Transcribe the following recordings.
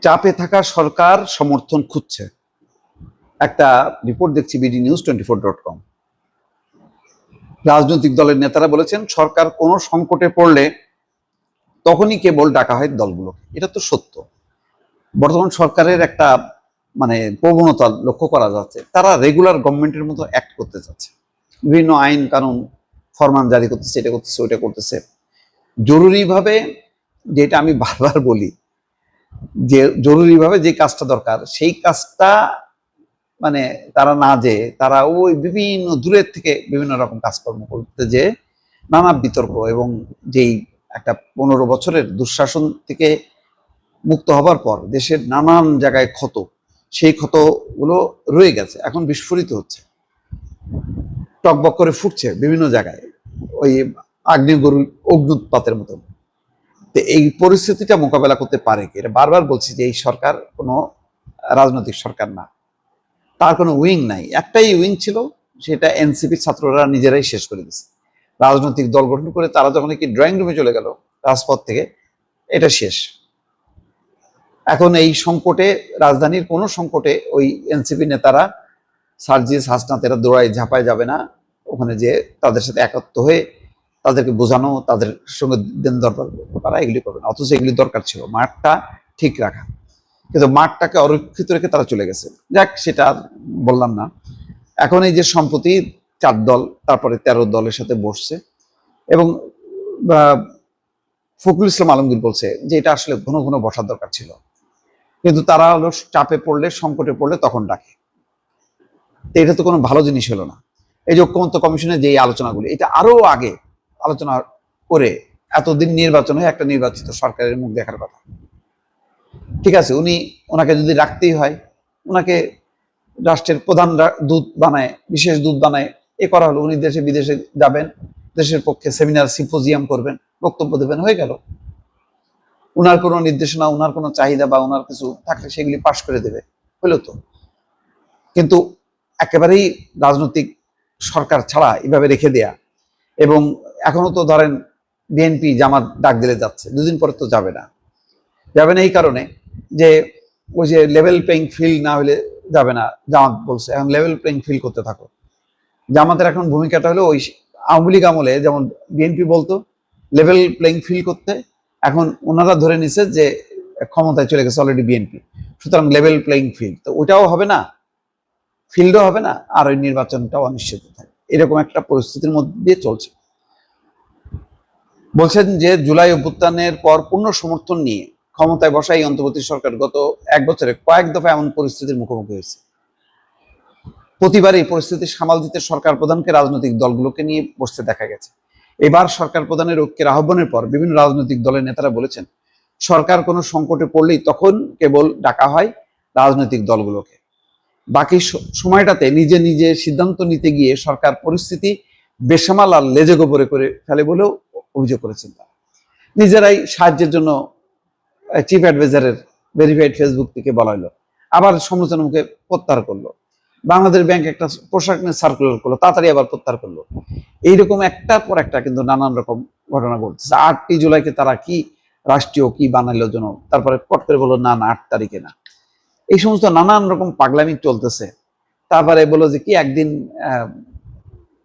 চাপে থাকা সরকার সমর্থন খুঁজছে, একটা রিপোর্ট দেখছি BDNews24.com। রাজনৈতিক দলের নেতারা বলেছেন, সরকার কোনো সংকটে পড়লে তখনই কেবল ডাকা হয় দলগুলো। এটা তো সত্য। বর্তমান সরকারের একটা প্রবণতা লক্ষ্য করা যাচ্ছে, তারা রেগুলার গভর্নমেন্টের মতো অ্যাক্ট করতে যাচ্ছে, বিভিন্ন আইন কানুন ফরমান জারি করতেছে, এটা করতেছে, ওইটা করতেছে। জরুরিভাবে, যেটা আমি বারবার বলি, যে জরুরিভাবে যে কাজটা দরকার সেই কাজটা তারা না যেয়ে তারা ওই বিভিন্ন দূরের থেকে বিভিন্ন রকম কাজকর্ম করতে যে নানা বিতর্ক এবং যেই একটা 15 বছরের দুঃশাসন থেকে মুক্ত হবার পর দেশের নানান জায়গায় ক্ষত, সেই ক্ষতগুলো রয়ে গেছে, এখন বিস্ফোরিত হচ্ছে, টকবক করে ফুটছে বিভিন্ন জায়গায়, ওই আগ্নেয়গিরির অগ্নুৎপাতের মতো। তো এই পরিস্থিতিটা মোকাবেলা করতে পারে কি? এটা বারবার বলছি যে এই সরকার কোনো রাজনৈতিক সরকার না, তার কোনো উইং নাই। একটাই উইং ছিল, সেটা এনসিপি ছাত্ররা নিজেরাই শেষ করে দিচ্ছে। রাজনৈতিক দল গঠন করে তারা যখন কি ড্রয়িং রুমে চলে গেল রাজপথ থেকে, এটা শেষ। এখন এই সংকটে, রাজধানীর কোনো সংকটে ওই এনসিপি নেতারা, সার্জিস হাসনাত, এরা দৌড়ায় ঝাঁপায় যাবে না ওখানে, যে তাদের সাথে একত্র হয়ে তাদেরকে বোঝানো, তাদের সঙ্গে দেন দরকার করা, এগুলি করবে না। অথচ এগুলি দরকার ছিল, মাঠটা ঠিক রাখা। কিন্তু মাঠটাকে অরক্ষিত রেখে তারা চলে গেছে। যাক, সেটা বললাম না। এখন এই যে সম্প্রতি 4 দল, তারপরে 13 দলের সাথে বসছে, এবং ফখরুল ইসলাম আলমগীর বলছে যে এটা আসলে ঘন ঘন বসার দরকার ছিল, কিন্তু তারা হলো চাপে পড়লে, সংকটে পড়লে তখন ডাকে। এটা তো কোনো ভালো জিনিস হলো না। এই যে ঐক্যমত্য কমিশনের যে আলোচনাগুলি, এটা আরো আগে আলোচনা করে এতদিন নির্বাচন হয়ে একটা নির্বাচিত সরকারের মুখ দেখার কথা। ঠিক আছে, ওনাকে যদি রাখতেই হয়, ওনাকে রাষ্ট্রের প্রধান দূত বানায়, বিশেষ দূত বানায়, এ করা হলো। উনি দেশে বিদেশে যাবেন, দেশের পক্ষে সেমিনার সিম্পোজিয়াম করবেন, বক্তব্য দেবেন, হয়ে গেল। উনার কোনো নির্দেশনা, উনার কোনো চাহিদা বা উনার কিছু থাকলে সেগুলি পাশ করে দেবে, হলো তো। কিন্তু একেবারেই রাজনৈতিক সরকার ছাড়া এভাবে রেখে দেয়া, এবং এখনো তো ধরেন বিএনপি জামাত ডাক দিলে যাচ্ছে, 2 দিন পরে তো যাবে না এই কারণে যে ওই যে লেভেল প্লেইং ফিল্ড না হলে যাবে না। জামাত বলছে এখন লেভেল প্লেইং ফিল্ড করতে থাকো। জামাতের এখন ভূমিকাটা হলো ওই আওয়ামী লীগ আমলে যেমন বিএনপি বলতো লেভেল প্লেইং ফিল্ড করতে, এখন ওনারা ধরে নিছে যে ক্ষমতায় চলে গেছে অলরেডি বিএনপি, সুতরাং লেভেল প্লেইং ফিল্ড, তো ওইটাও হবে না, ফিল্ডও হবে না, আর ওই নির্বাচনটাও অনিশ্চিত থাকে। এরকম একটা পরিস্থিতির মধ্যে দিয়ে চলছে। বলছেন যে জুলাই অভ্যুত্থানের পর পূর্ণ সমর্থন নিয়ে ক্ষমতায় বসা এই অন্তর্বর্তী সরকার গত 1 বছরে কয়েক দফা এমন পরিস্থিতির মুখোমুখি হয়েছে। প্রতিবার এই পরিস্থিতি সামাল দিতে সরকার প্রধানকে রাজনৈতিক দলগুলোকে নিয়ে বসতে দেখা গেছে। এবার সরকার প্রধানের ঐক্যের আহ্বানের পর বিভিন্ন রাজনৈতিক দলের নেতারা বলেছেন, সরকার কোনো সংকটে পড়লেই তখন কেবল ডাকা হয় রাজনৈতিক দলগুলোকে। বাকি সময়টাতে নিজে নিজে সিদ্ধান্ত নিতে গিয়ে সরকার পরিস্থিতি বেসামাল আর লেজে গোবরে করে ফেলে বলেও অভিযোগ করেছেন। নিজেরাই সাহায্যের জন্য চিফ অ্যাডভাইজারের ভেরিফাইড ফেসবুক থেকে বলা হলো, আবার সমালোচনার মুখে প্রত্যাহার করলো। বাংলাদেশ ব্যাংক একটা পোশাক নিয়ে সার্কুলার করলো, তাড়াতাড়ি আবার প্রত্যাহার করলো। এইরকম একটার পর একটা কিন্তু নানান রকম ঘটনা ঘটছে। 8ই জুলাইকে তারা কি রাষ্ট্রীয় কি বানাইলো যেন, তারপরে পট করে বললো না 8 তারিখে না। এই সমস্ত নানান রকম পাগলামি চলতেছে। তারপরে বললো যে কি একদিন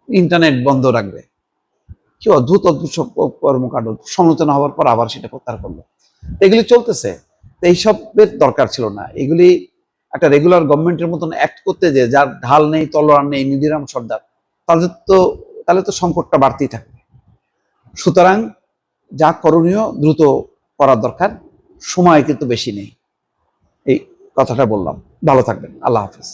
ইন্টারনেট বন্ধ রাখবে। কি অদ্ভুত অদ্ভুত সব কর্মকাণ্ড, সমালোচনা হওয়ার পর আবার সেটা প্রত্যাহার করলো। এগুলি চলতেছে। এইসবের দরকার ছিল না। এগুলি একটা রেগুলার গভর্নমেন্টের মতন অ্যাক্ট করতে, যে যার ঢাল নেই, তলোয়ার নেই, নিধিরাম সর্দার, তাহলে তো সংকটটা বাড়তেই থাকবে। সুতরাং যা করণীয় দ্রুত করার দরকার, সময় কিন্তু বেশি নেই। এই কথাটা বললাম। ভালো থাকবেন। আল্লাহ হাফেজ।